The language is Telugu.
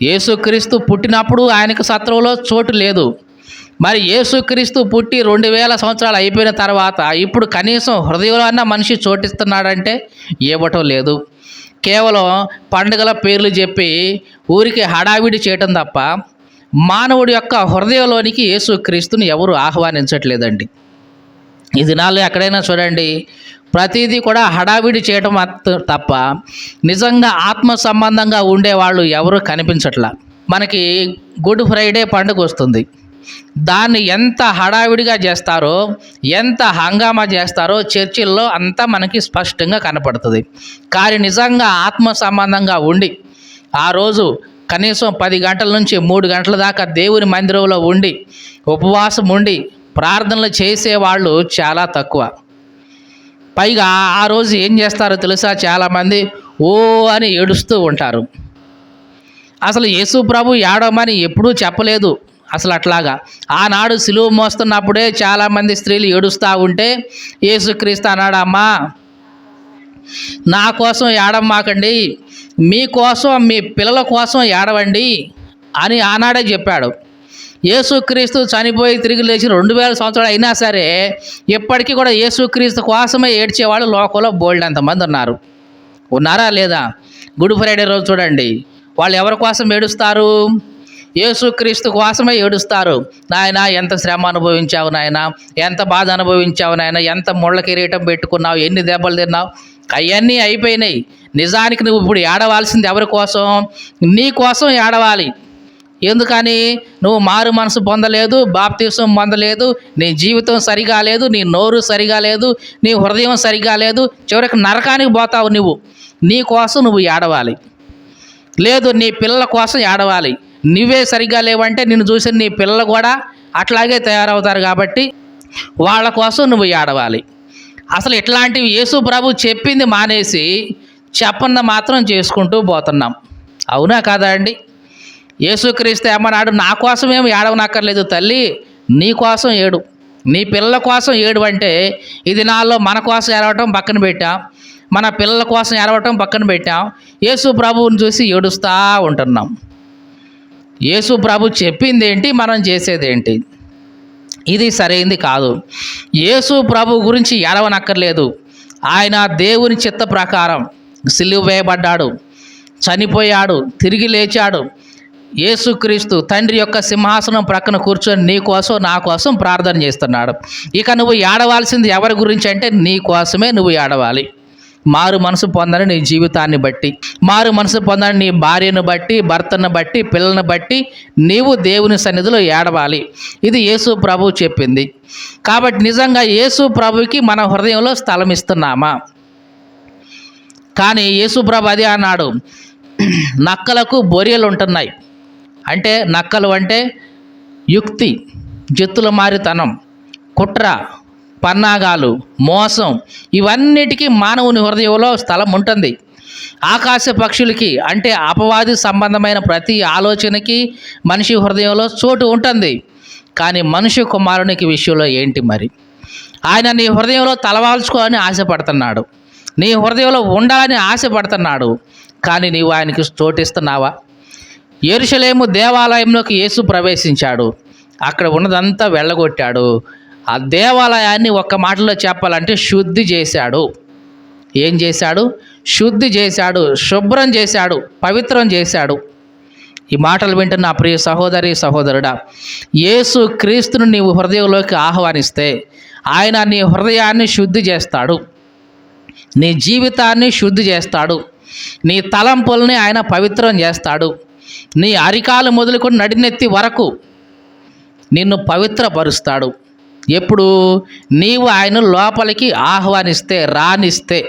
యేసుక్రీస్తు పుట్టినప్పుడు ఆయనకు సత్రంలో చోటు లేదు. మరి యేసుక్రీస్తు పుట్టి 2000 సంవత్సరాలు అయిపోయిన తర్వాత ఇప్పుడు కనీసం హృదయంలో అన్న మనిషి చోటిస్తున్నాడంటే ఇవ్వటం లేదు. కేవలం పండుగల పేర్లు చెప్పి ఊరికి హడావిడి చేయటం తప్ప మానవుడి యొక్క హృదయంలోనికి యేసుక్రీస్తుని ఎవరు ఆహ్వానించట్లేదండి. ఈ దినాల్లో ఎక్కడైనా చూడండి, ప్రతిదీ కూడా హడావిడి చేయటం తప్ప నిజంగా ఆత్మ సంబంధంగా ఉండేవాళ్ళు ఎవరు కనిపించట్లా. మనకి గుడ్ ఫ్రైడే పండుగ వస్తుంది. దాన్ని ఎంత హడావిడిగా చేస్తారో, ఎంత హంగామా చేస్తారో చర్చిల్లో అంతా మనకి స్పష్టంగా కనపడుతుంది. కానీ నిజంగా ఆత్మ సంబంధంగా ఉండి ఆ రోజు కనీసం 10 గంటల నుంచి 3 గంటల దాకా దేవుని మందిరంలో ఉండి ఉపవాసం ఉండి ప్రార్థనలు చేసేవాళ్ళు చాలా తక్కువ. పైగా ఆ రోజు ఏం చేస్తారో తెలుసా, చాలామంది ఓ అని ఏడుస్తూ ఉంటారు. అసలు యేసు ప్రభు ఏడవమని ఎప్పుడూ చెప్పలేదు. అసలు అట్లాగా ఆనాడు సిలువ మోస్తున్నప్పుడే చాలామంది స్త్రీలు ఏడుస్తూ ఉంటే యేసుక్రీస్తు అన్నాడు, అమ్మా నా కోసం ఏడమ్మాకండి, మీకోసం మీ పిల్లల కోసం ఏడవండి అని ఆనాడే చెప్పాడు. యేసుక్రీస్తు చనిపోయి తిరిగి లేచి 2000 సంవత్సరాలు అయినా సరే ఇప్పటికీ కూడా యేసుక్రీస్తు కోసమే ఏడ్చేవాళ్ళు లోకంలో బోల్డంతమంది ఉన్నారా లేదా? గుడ్ ఫ్రైడే రోజు చూడండి, వాళ్ళు ఎవరి కోసం ఏడుస్తారు? యేసుక్రీస్తు కోసమే ఏడుస్తారు. నాయన ఎంత శ్రమ అనుభవించావు, నాయన ఎంత బాధ అనుభవించావు, నాయన ఎంత ముళ్ళ కిరీటం పెట్టుకున్నావు, ఎన్ని దెబ్బలు తిన్నావు, అవన్నీ అయిపోయినాయి. నిజానికి నువ్వు ఇప్పుడు ఏడవాల్సింది ఎవరి కోసం? నీ కోసం ఏడవాలి. ఎందుకని? నువ్వు మారు మనసు పొందలేదు, బాప్తిసం పొందలేదు, నీ జీవితం సరిగా లేదు, నీ నోరు సరిగా లేదు, నీ హృదయం సరిగా లేదు, చివరికి నరకానికి పోతావు. నీ కోసం నువ్వు ఏడవాలి. లేదు, నీ పిల్లల కోసం ఏడవాలి. నువ్వే సరిగా లేవంటే నిన్ను చూసి నీ పిల్లలు కూడా అట్లాగే తయారవుతారు. కాబట్టి వాళ్ళ కోసం నువ్వు ఏడవాలి. అసలు ఇట్లాంటివి యేసు ప్రభు చెప్పింది మానేసి చెప్పన్న మాత్రం చేసుకుంటూ పోతున్నాం. అవునా కాదా అండి? యేసుక్రీస్తు ఏమన్నాడు? నా కోసం ఏమి ఏడవనక్కర్లేదు తల్లి, నీ కోసం ఏడు, నీ పిల్లల కోసం ఏడు అంటే ఈ దినాల్లో మన కోసం ఏడవటం పక్కన పెట్టాం, మన పిల్లల కోసం ఏడవటం పక్కన పెట్టాం, యేసు ప్రభువుని చూసి ఏడుస్తూ ఉంటున్నాం. యేసు ప్రభు చెప్పింది ఏంటి, మనం చేసేది ఏంటి? ఇది సరైంది కాదు. యేసు ప్రభు గురించి ఏడవనక్కర్లేదు. ఆయన దేవుని చిత్త ప్రకారం సిలువ వేయబడ్డాడు, చనిపోయాడు, తిరిగి లేచాడు. యేసుక్రీస్తు తండ్రి యొక్క సింహాసనం ప్రక్కన కూర్చొని నీ కోసం నా కోసం ప్రార్థన చేస్తున్నాడు. ఇక నువ్వు ఏడవాల్సింది ఎవరి గురించి అంటే నీ కోసమే నువ్వు ఏడవాలి. మారు మనసు పొందని నీ జీవితాన్ని బట్టి, మారు మనసు పొందని నీ భార్యను బట్టి, భర్తను బట్టి, పిల్లలను బట్టి నీవు దేవుని సన్నిధిలో ఏడవాలి. ఇది యేసు ప్రభు చెప్పింది. కాబట్టి నిజంగా యేసు ప్రభుకి మన హృదయంలో స్థలం ఇస్తున్నామా? కానీ యేసు ప్రభు అదే అన్నాడు, నక్కలకు బొరియలు ఉంటున్నాయి. అంటే నక్కలు అంటే యుక్తి, జత్తుల మారితనం, కుట్ర, పన్నాగాలు, మోసం, ఇవన్నిటికీ మానవుని హృదయంలో స్థలం ఉంటుంది. ఆకాశ పక్షులకి అంటే అపవాది సంబంధమైన ప్రతి ఆలోచనకి మనిషి హృదయంలో చోటు ఉంటుంది. కానీ మనుష్య కుమారునికి విషయంలో ఏంటి మరి? ఆయన నీ హృదయంలో తలవాల్చుకోవాలని ఆశపడుతున్నాడు, నీ హృదయంలో ఉండాలని ఆశపడుతున్నాడు. కానీ నీవు ఆయనకి చోటిస్తున్నావా? యెరూషలేము దేవాలయంలోకి యేసు ప్రవేశించాడు. అక్కడ ఉన్నదంతా వెళ్ళగొట్టాడు. ఆ దేవాలయాన్ని ఒక్క మాటలో చెప్పాలంటే శుద్ధి చేశాడు. ఏం చేశాడు? శుద్ధి చేశాడు, శుభ్రం చేశాడు, పవిత్రం చేశాడు. ఈ మాటలు వింటున్న ప్రియ సహోదరి సహోదరుడా, యేసు క్రీస్తును నీవు హృదయంలోకి ఆహ్వానిస్తే ఆయన నీ హృదయాన్ని శుద్ధి చేస్తాడు, నీ జీవితాన్ని శుద్ధి చేస్తాడు, నీ తలంపుల్ని ఆయన పవిత్రం చేస్తాడు. నీ అరికాలు మొదలుకొని నడినెత్తి వరకు నిన్ను పవిత్రపరుస్తాడు. ఎప్పుడు? నీవు ఆయన లోపలికి ఆహ్వానిస్తే, రానిస్తే.